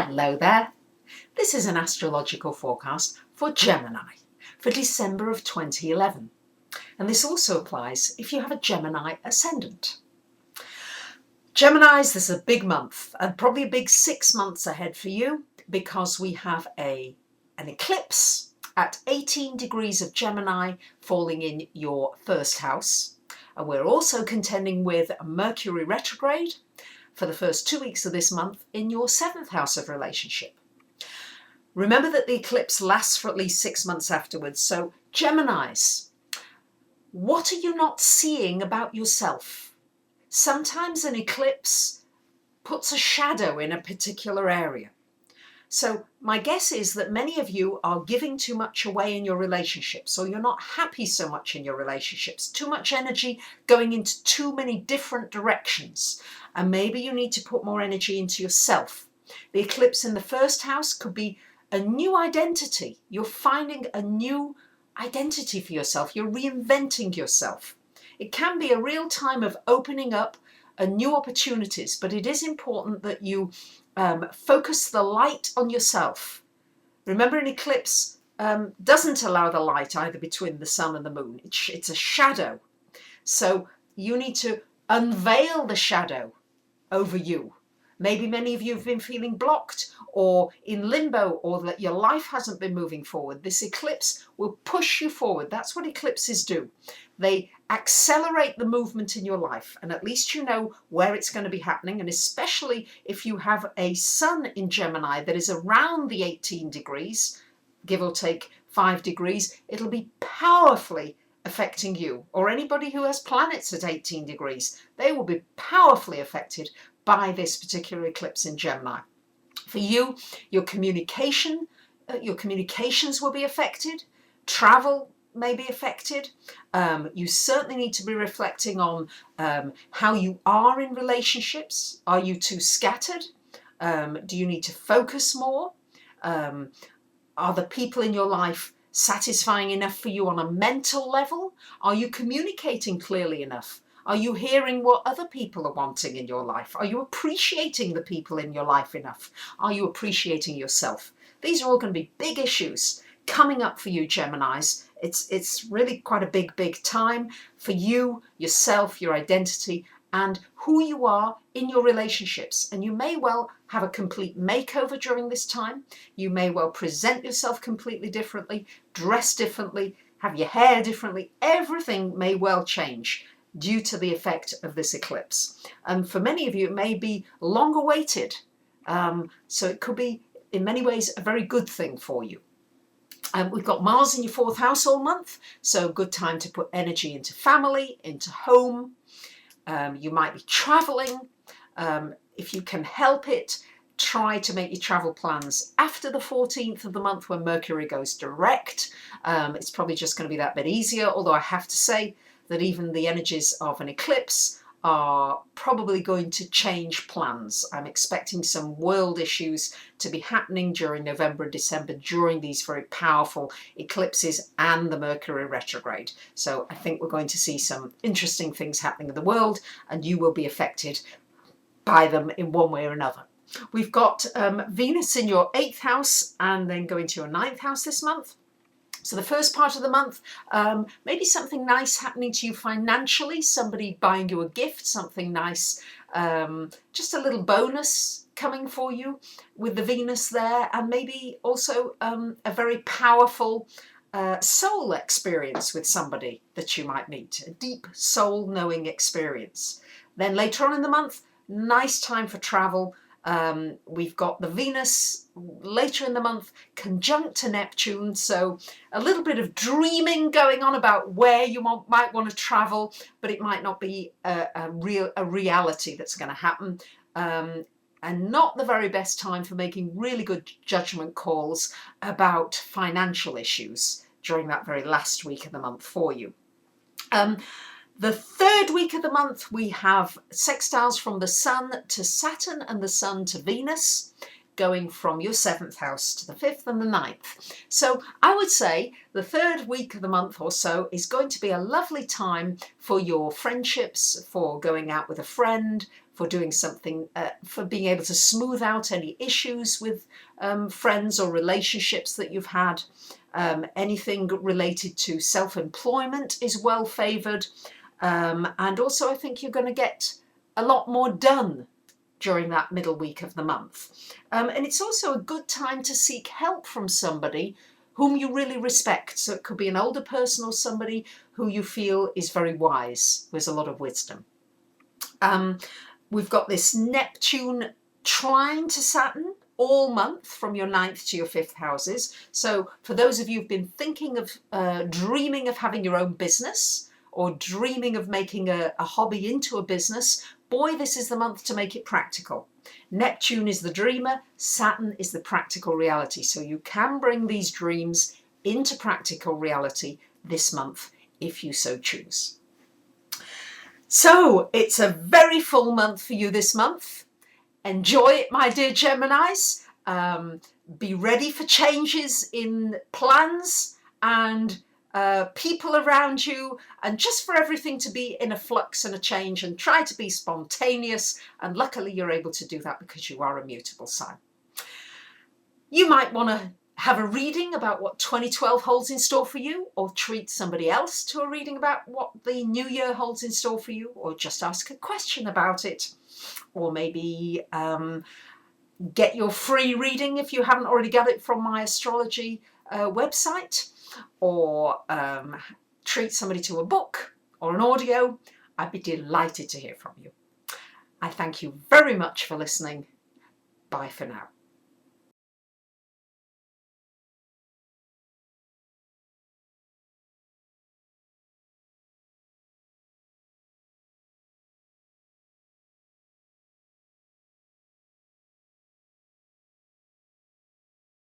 Hello there. This is an astrological forecast for Gemini for December of 2011. And this also applies if you have a Gemini ascendant. Geminis, this is a big month and probably a big 6 months ahead for you because we have an eclipse at 18 degrees of Gemini falling in your first house. And we're also contending with Mercury retrograde for the first 2 weeks of this month in your 7th house of relationship. Remember that the eclipse lasts for at least 6 months afterwards. So Geminis, what are you not seeing about yourself? Sometimes an eclipse puts a shadow in a particular area. So my guess is that many of you are giving too much away in your relationships, or you're not happy so much in your relationships, too much energy going into too many different directions. And maybe you need to put more energy into yourself. The eclipse in the first house could be a new identity. You're finding a new identity for yourself. You're reinventing yourself. It can be a real time of opening up new opportunities, but it is important that you focus the light on yourself. Remember, an eclipse doesn't allow the light either between the sun and the moon. It's a shadow. So you need to unveil the shadow over you. Maybe many of you have been feeling blocked or in limbo, or that your life hasn't been moving forward. This eclipse will push you forward. That's what eclipses do. They accelerate the movement in your life, and at least you know where it's going to be happening. And especially if you have a sun in Gemini that is around the 18 degrees, give or take 5 degrees, it'll be powerfully affecting you, or anybody who has planets at 18 degrees. They will be powerfully affected by this particular eclipse in Gemini. For you, your communications will be affected. Travel may be affected. You certainly need to be reflecting on how you are in relationships. Are you too scattered? Do you need to focus more? Are the people in your life satisfying enough for you on a mental level? Are you communicating clearly enough? Are you hearing what other people are wanting in your life? Are you appreciating the people in your life enough? Are you appreciating yourself? These are all going to be big issues coming up for you, Geminis. It's really quite a big time for you, yourself, your identity, and who you are in your relationships. And you may well have a complete makeover during this time. You may well present yourself completely differently, dress differently, have your hair differently. Everything may well change due to the effect of this eclipse. And for many of you, it may be long awaited. So it could be, in many ways, a very good thing for you. We've got Mars in your 4th house all month, so a good time to put energy into family, into home. You might be traveling. If you can help it, try to make your travel plans after the 14th of the month when Mercury goes direct. It's probably just going to be that bit easier, although I have to say that even the energies of an eclipse are probably going to change plans. I'm expecting some world issues to be happening during November and December during these very powerful eclipses and the Mercury retrograde. So I think we're going to see some interesting things happening in the world, and you will be affected by them in one way or another. We've got Venus in your 8th house and then going to your 9th house this month. So the first part of the month, maybe something nice happening to you financially, somebody buying you a gift, something nice, just a little bonus coming for you with the Venus there, and maybe also a very powerful soul experience with somebody that you might meet, a deep soul knowing experience. Then later on in the month, nice time for travel. We've got the Venus later in the month conjunct to Neptune, so a little bit of dreaming going on about where you might want to travel, but it might not be a reality that's going to happen, and not the very best time for making really good judgment calls about financial issues during that very last week of the month for you. The 3rd week of the month, we have sextiles from the Sun to Saturn and the Sun to Venus, going from your 7th house to the 5th and the 9th. So I would say the 3rd week of the month or so is going to be a lovely time for your friendships, for going out with a friend, for doing something, for being able to smooth out any issues with friends or relationships that you've had. Anything related to self-employment is well favoured. And also I think you're going to get a lot more done during that middle week of the month. And it's also a good time to seek help from somebody whom you really respect. So it could be an older person or somebody who you feel is very wise, who has a lot of wisdom. We've got this Neptune trine to Saturn all month from your 9th to your 5th houses. So for those of you who've been thinking of, dreaming of having your own business or dreaming of making a hobby into a business, boy, this is the month to make it practical. Neptune is the dreamer, Saturn is the practical reality. So you can bring these dreams into practical reality this month if you so choose. So it's a very full month for you this month. Enjoy it, my dear Geminis. Be ready for changes in plans and people around you, and just for everything to be in a flux and a change, and try to be spontaneous, and luckily you're able to do that because you are a mutable sign. You might want to have a reading about what 2012 holds in store for you, or treat somebody else to a reading about what the new year holds in store for you, or just ask a question about it, or maybe get your free reading if you haven't already got it from my astrology website, or treat somebody to a book or an audio. I'd be delighted to hear from you. I thank you very much for listening. Bye for now.